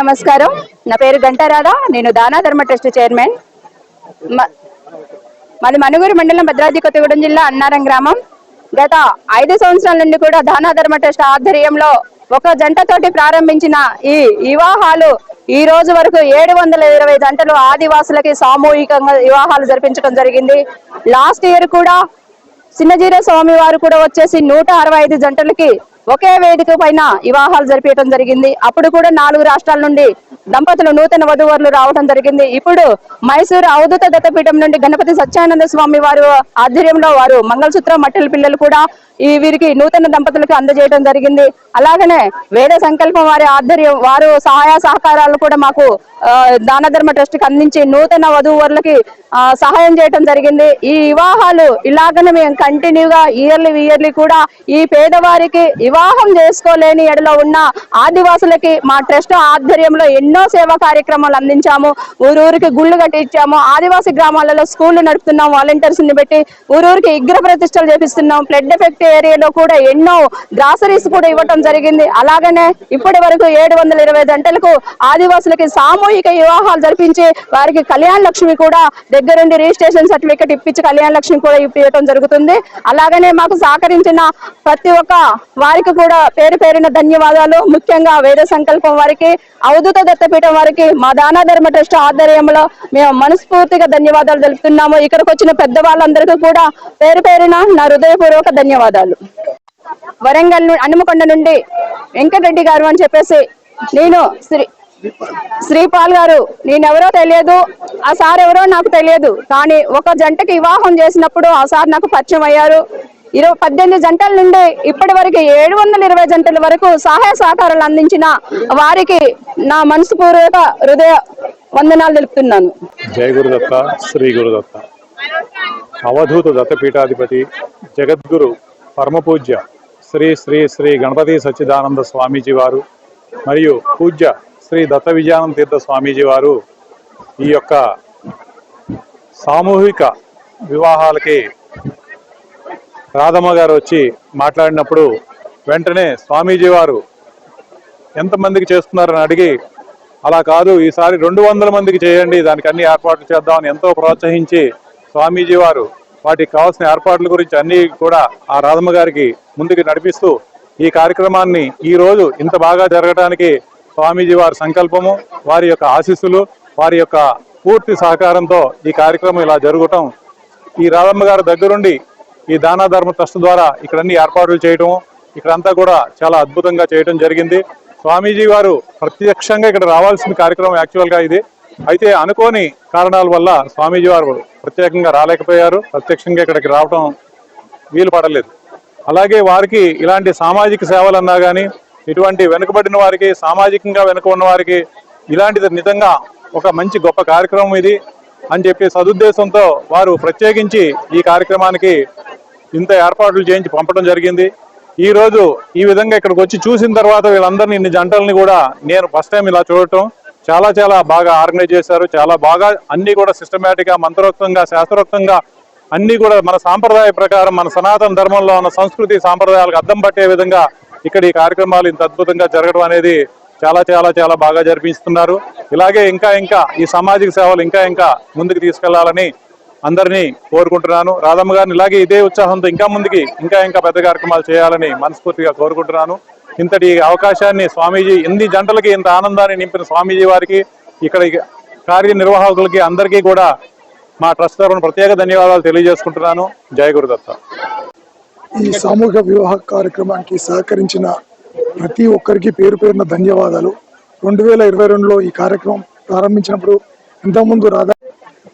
నమస్కారం, నా పేరు గంటారాధ. నేను దానా ధర్మ ట్రస్ట్ చైర్మన్. మాది మనుగురు మండలం, భద్రాద్రి కొత్తగూడెం జిల్లా, అన్నారం గ్రామం. గత 5 సంవత్సరాల నుండి కూడా దానా ధర్మ ట్రస్ట్ ఆధ్వర్యంలో ఒక జంటతోటి ప్రారంభించిన ఈ వివాహాలు ఈ రోజు వరకు 720 జంటలు ఆదివాసులకి సామూహికంగా వివాహాలు జరిపించడం జరిగింది. లాస్ట్ ఇయర్ కూడా చిన్నజీర స్వామి వారు కూడా వచ్చేసి 165 జంటలకి ఒకే వేదిక పైన వివాహాలు జరిపించడం జరిగింది. అప్పుడు కూడా 4 రాష్ట్రాల నుండి దంపతులు నూతన వధువరులు రావడం జరిగింది. ఇప్పుడు మైసూరు అవధూత దత్తపీఠం నుండి గణపతి సత్యానంద స్వామి వారు ఆధ్వర్యంలో వారు మంగళసూత్రం మట్టెల పిల్లలు కూడా వీరికి నూతన దంపతులకు అందజేయడం జరిగింది. అలాగనే వేద సంకల్పం వారి ఆధ్వర్యం వారు సహాయ సహకారాలు కూడా మాకు దాన ధర్మ ట్రస్ట్ కి అందించి నూతన వధువరులకి సహాయం చేయడం జరిగింది. ఈ వివాహాలు ఇలాగనే మేము కంటిన్యూగా ఇయర్లీ కూడా ఈ పేదవారికి వివాహం చేసుకోలేని ఎడలో ఉన్న ఆదివాసులకి మా ట్రస్ట్ ఆధ్వర్యంలో ఎన్నో సేవా కార్యక్రమాలు అందించాము. ఊరూరికి గుళ్ళు కట్టించాము. ఆదివాసీ గ్రామాలలో స్కూళ్లు నడుపుతున్నాం. వాలంటీర్స్ ని పెట్టి ఊరూరికి విగ్రహ ప్రతిష్టలు చేపిస్తున్నాం. ఫ్లడ్ ఎఫెక్ట్ ఏరియాలో కూడా ఎన్నో గ్రాసరీస్ కూడా ఇవ్వటం జరిగింది. అలాగనే ఇప్పటి వరకు 720 జంటలకు ఆదివాసులకి సామూహిక వివాహాలు జరిపించి వారికి కళ్యాణ లక్ష్మి కూడా దగ్గరుండి రిజిస్ట్రేషన్ సర్టిఫికెట్ ఇప్పించి కళ్యాణ లక్ష్మి కూడా ఇప్పించడం జరుగుతుంది. అలాగనే మాకు సహకరించిన ప్రతి ఒక్క వారికి కూడా పేరు పేరున ధన్యవాదాలు. ముఖ్యంగా వేద సంకల్పం వారికి, అవధూత దత్తపీఠం వారికి, మా దానా ధర్మ ట్రస్ట్ ఆధ్వర్యంలో మేము మనస్ఫూర్తిగా ధన్యవాదాలు తెలుపుతున్నాము. ఇక్కడికి వచ్చిన పెద్దవాళ్ళందరికీ కూడా పేరు పేరున నా హృదయపూర్వక ధన్యవాదాలు. వరంగల్ హనుమకొండ నుండి వెంకటరెడ్డి గారు అని చెప్పేసి, నేను శ్రీపాల్ గారు, నేనెవరో తెలియదు, ఆ సార్ ఎవరో నాకు తెలియదు. కానీ ఒక జంటకి వివాహం చేసినప్పుడు ఆ సార్ నాకు పరిచయం అయ్యారు. 18 జంటల నుండి ఇప్పటి వరకు 720 జంటల వరకు సహాయ సహకారాలు అందించిన వారికి నా మనస్ఫూర్వక హృదయ వందనాలు తెలుపుతున్నాను. జయ గురుదత్త, శ్రీ గురుదత్త. అవధూత దత్తపీఠాధిపతి జగద్గురు పరమపూజ్య శ్రీ శ్రీ శ్రీ గణపతి సచ్చిదానంద స్వామీజీ వారు మరియు పూజ్య శ్రీ దత్త విజయానంద తీర్థ స్వామీజీ వారు ఈ యొక్క సామూహిక వివాహాలకి రాధమ్మ గారు వచ్చి మాట్లాడినప్పుడు వెంటనే స్వామీజీ వారు ఎంతమందికి చేస్తున్నారని అడిగి, అలా కాదు ఈసారి 200 మందికి చేయండి, దానికి అన్ని ఏర్పాట్లు చేద్దామని ఎంతో ప్రోత్సహించి స్వామీజీ వారు వాటికి కావాల్సిన ఏర్పాట్ల గురించి అన్ని కూడా ఆ రాధమ్మ గారికి ముందుకు నడిపిస్తూ ఈ కార్యక్రమాన్ని ఈ రోజు ఇంత బాగా జరగడానికి స్వామీజీ వారి సంకల్పము, వారి యొక్క ఆశీస్సులు, వారి యొక్క పూర్తి సహకారంతో ఈ కార్యక్రమం ఇలా జరగటం, ఈ రాధమ్మ గారి దగ్గరుండి ఈ దాన ధర్మ ట్రస్ట్ ద్వారా ఇక్కడ అన్ని ఏర్పాట్లు చేయటం, ఇక్కడంతా కూడా చాలా అద్భుతంగా చేయడం జరిగింది. స్వామీజీ వారు ప్రత్యక్షంగా ఇక్కడ రావాల్సిన కార్యక్రమం యాక్చువల్గా ఇది. అయితే అనుకోని కారణాల వల్ల స్వామీజీ వారు ప్రత్యేకంగా రాలేకపోయారు, ప్రత్యక్షంగా ఇక్కడికి రావటం వీలు పడలేదు. అలాగే వారికి ఇలాంటి సామాజిక సేవలన్నా కానీ, ఇటువంటి వెనుకబడిన వారికి, సామాజికంగా వెనుక ఉన్న వారికి ఇలాంటిది నిజంగా ఒక మంచి గొప్ప కార్యక్రమం ఇది అని చెప్పి సదుద్దేశంతో వారు ప్రత్యేకించి ఈ కార్యక్రమానికి ఇంత ఏర్పాట్లు చేయించి పంపడం జరిగింది. ఈ రోజు ఈ విధంగా ఇక్కడికి వచ్చి చూసిన తర్వాత వీళ్ళందరినీ, ఇన్ని జంటల్ని కూడా నేను ఫస్ట్ టైం ఇలా చూడటం, చాలా చాలా బాగా ఆర్గనైజ్ చేశారు. చాలా బాగా అన్ని కూడా సిస్టమేటిక్ గా, మంత్రోక్తంగా, శాస్త్రోక్తంగా అన్ని కూడా మన సాంప్రదాయ ప్రకారం, మన సనాతన ధర్మంలో ఉన్న సంస్కృతి సాంప్రదాయాలకు అద్దం పట్టే విధంగా ఇక్కడ ఈ కార్యక్రమాలు ఇంత అద్భుతంగా జరగడం అనేది చాలా చాలా చాలా బాగా జరిపిస్తున్నారు. ఇలాగే ఇంకా ఇంకా ఈ సామాజిక సేవలు ఇంకా ఇంకా ముందుకు తీసుకెళ్లాలని అందరినీ కోరుకుంటున్నాను. రాధమ్మ గారిని ఇలాగే ఇదే ఉత్సాహంతో ఇంకా ముందుకి ఇంకా ఇంకా పెద్ద కార్యక్రమాలు చేయాలని మనస్ఫూర్తిగా కోరుకుంటున్నాను. ఇంతటి అవకాశాన్ని స్వామీజీ, ఎన్ని జంటలకి ఇంత ఆనందాన్ని నింపిన స్వామీజీ వారికి, ఇక్కడ కార్యనిర్వాహకులకి అందరికీ కూడా మా ట్రస్ట్ తరఫున ప్రత్యేక ధన్యవాదాలు తెలియజేసుకుంటున్నాను. జయ గురుదత్త. ఈ సామూహిక వివాహ కార్యక్రమానికి సహకరించిన ప్రతి ఒక్కరికి పేరు పేరున ధన్యవాదాలు. 2022లో ఈ కార్యక్రమం ప్రారంభించినప్పుడు ఇంతకుముందు రాధా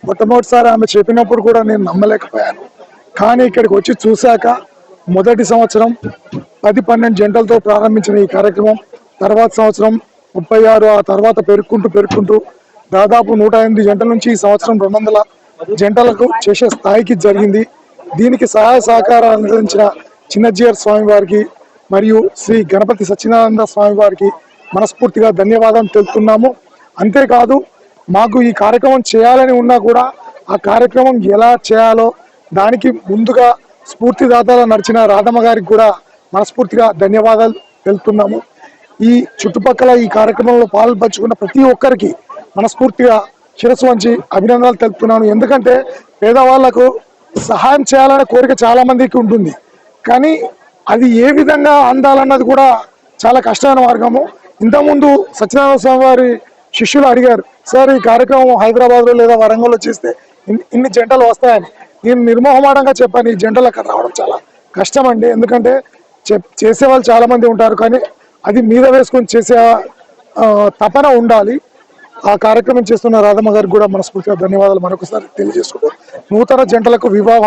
మొట్టమొదటిసారి ఆమె చెప్పినప్పుడు కూడా నేను నమ్మలేకపోయాను. కానీ ఇక్కడికి వచ్చి చూశాక మొదటి సంవత్సరం 10-12 జంటలతో ప్రారంభించిన ఈ కార్యక్రమం తర్వాత సంవత్సరం 36, ఆ తర్వాత పెరుక్కుంటూ దాదాపు 108 జంటల నుంచి ఈ సంవత్సరం 200 జంటలకు చేసే స్థాయికి జరిగింది. దీనికి సహాయ సహకారాలు అందించిన చిన్నజీయర్ స్వామి వారికి మరియు శ్రీ గణపతి సత్యనారాయణ స్వామి వారికి మనస్ఫూర్తిగా ధన్యవాదాలు తెలుపుతున్నాము. అంతేకాదు, మాకు ఈ కార్యక్రమం చేయాలని ఉన్నా కూడా ఆ కార్యక్రమం ఎలా చేయాలో దానికి ముందుగా స్ఫూర్తిదాతగా నడిచిన రాధమ్మ గారికి కూడా మనస్ఫూర్తిగా ధన్యవాదాలు తెలుపుతున్నాము. ఈ చుట్టుపక్కల ఈ కార్యక్రమంలో పాల్పంచుకున్న ప్రతి ఒక్కరికి మనస్ఫూర్తిగా శిరస్సు వంచి అభినందనలు తెలుపుతున్నాను. ఎందుకంటే పేదవాళ్లకు సహాయం చేయాలనే కోరిక చాలా మందికి ఉంటుంది, కానీ అది ఏ విధంగా అందాలన్నది కూడా చాలా కష్టమైన మార్గము. ఇంతకుముందు సత్యనారాయణ స్వామి వారి శిష్యులు అడిగారు, సార్ ఈ కార్యక్రమం హైదరాబాద్లో లేదా వరంగల్లో చేస్తే ఇన్ని జంటలు వస్తాయని. నేను నిర్మోహమాటంగా చెప్పాను, ఈ జంటలు అక్కడ రావడం చాలా కష్టం అండి. ఎందుకంటే చేసేవాళ్ళు చాలా మంది ఉంటారు, కానీ అది మీద వేసుకొని చేసే తపన ఉండాలి. ఆ కార్యక్రమం చేస్తున్న రాధమ్మ గారికి కూడా మనస్ఫూర్తిగా ధన్యవాదాలు మరొకసారి తెలియజేసుకుంటూ, నూతన జంటలకు వివాహ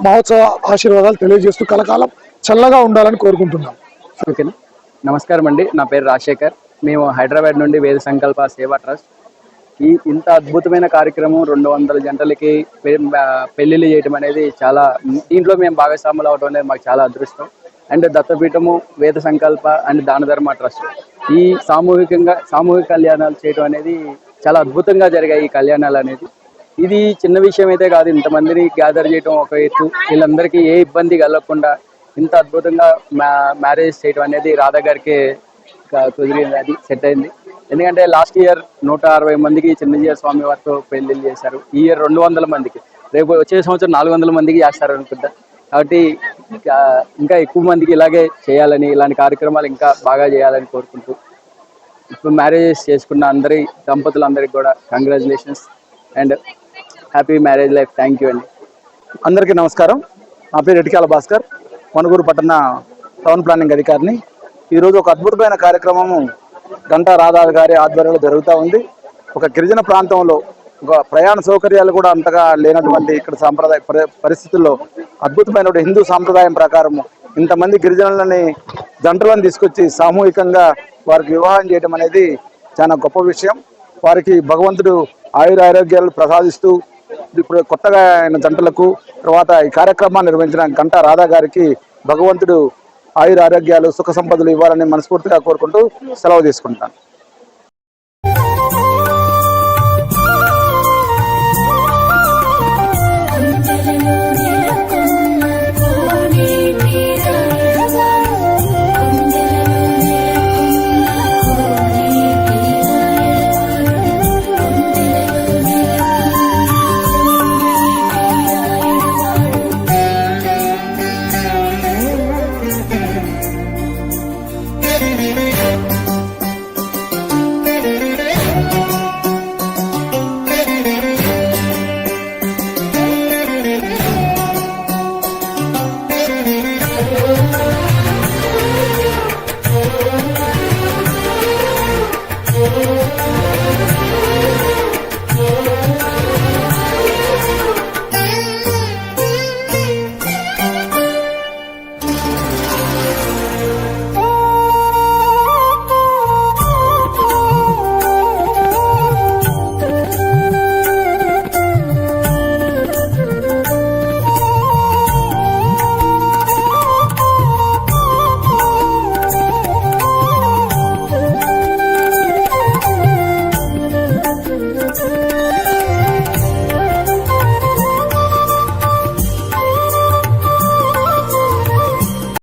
మహోత్సవ ఆశీర్వాదాలు తెలియజేస్తూ కలకాలం చల్లగా ఉండాలని కోరుకుంటున్నాం. ఓకేనా. నమస్కారం అండి, నా పేరు రాజశేఖర్. మేము హైదరాబాద్ నుండి వేద సంకల్ప సేవా ట్రస్ట్ ఇంత అద్భుతమైన కార్యక్రమం 200 జంటలకి పెళ్లిళ్ళు చేయడం అనేది చాలా, దీంట్లో మేము భాగస్వాములు అవడం అనేది మాకు చాలా అదృష్టం. అండ్ దత్తపీఠము, వేద సంకల్ప అండ్ దాన ధర్మ ట్రస్ట్ ఈ సామూహిక కళ్యాణాలు చేయడం అనేది చాలా అద్భుతంగా జరిగాయి. ఈ కళ్యాణాలు అనేది ఇది చిన్న విషయం అయితే కాదు. ఇంతమందిని గ్యాదర్ చేయడం ఒక ఎత్తు, వీళ్ళందరికీ ఏ ఇబ్బంది కలగకుండా ఇంత అద్భుతంగా మ్యారేజ్ చేయడం అనేది రాధా గారికి కుదిరింది, అది సెట్ అయింది. ఎందుకంటే లాస్ట్ ఇయర్ 160 మందికి చిన్నజీయర్ స్వామి వారితో పెళ్లిళ్ళు చేశారు. ఈ ఇయర్ 200 మందికి, రేపు వచ్చే సంవత్సరం 400 మందికి చేస్తారు అనుకుంటా. కాబట్టి ఇంకా ఎక్కువ మందికి ఇలాగే చేయాలని, ఇలాంటి కార్యక్రమాలు ఇంకా బాగా చేయాలని కోరుకుంటూ, ఇప్పుడు మ్యారేజెస్ చేసుకున్న అందరి దంపతులందరికీ కూడా congratulations and happy marriage life. Thank you అండి. అందరికీ నమస్కారం. నా పేరు ఎటికాల భాస్కర్, మనుగూరు పట్టణ టౌన్ ప్లానింగ్ అధికారిని. ఈరోజు ఒక అద్భుతమైన కార్యక్రమము గంటా రాధా గారి ఆధ్వర్యంలో జరుగుతూ ఉంది. ఒక గిరిజన ప్రాంతంలో ఒక ప్రయాణ సౌకర్యాలు కూడా అంతగా లేనటువంటి ఇక్కడ సాంప్రదాయ పరిస్థితుల్లో అద్భుతమైన హిందూ సాంప్రదాయం ప్రకారము ఇంతమంది గిరిజనులని జంటలను తీసుకొచ్చి సామూహికంగా వారికి వివాహం చేయడం అనేది చాలా గొప్ప విషయం. వారికి భగవంతుడు ఆయురారోగ్యాలు ప్రసాదిస్తూ ఇప్పుడు కొత్తగా అయిన జంటలకు తర్వాత ఈ కార్యక్రమాన్ని నిర్వహించిన గంటా రాధా గారికి భగవంతుడు ఆయురారోగ్యాలు, సుఖ సంపదలు ఇవ్వాలని మనస్ఫూర్తిగా కోరుకుంటూ సెలవు తీసుకుంటాను. Thank you.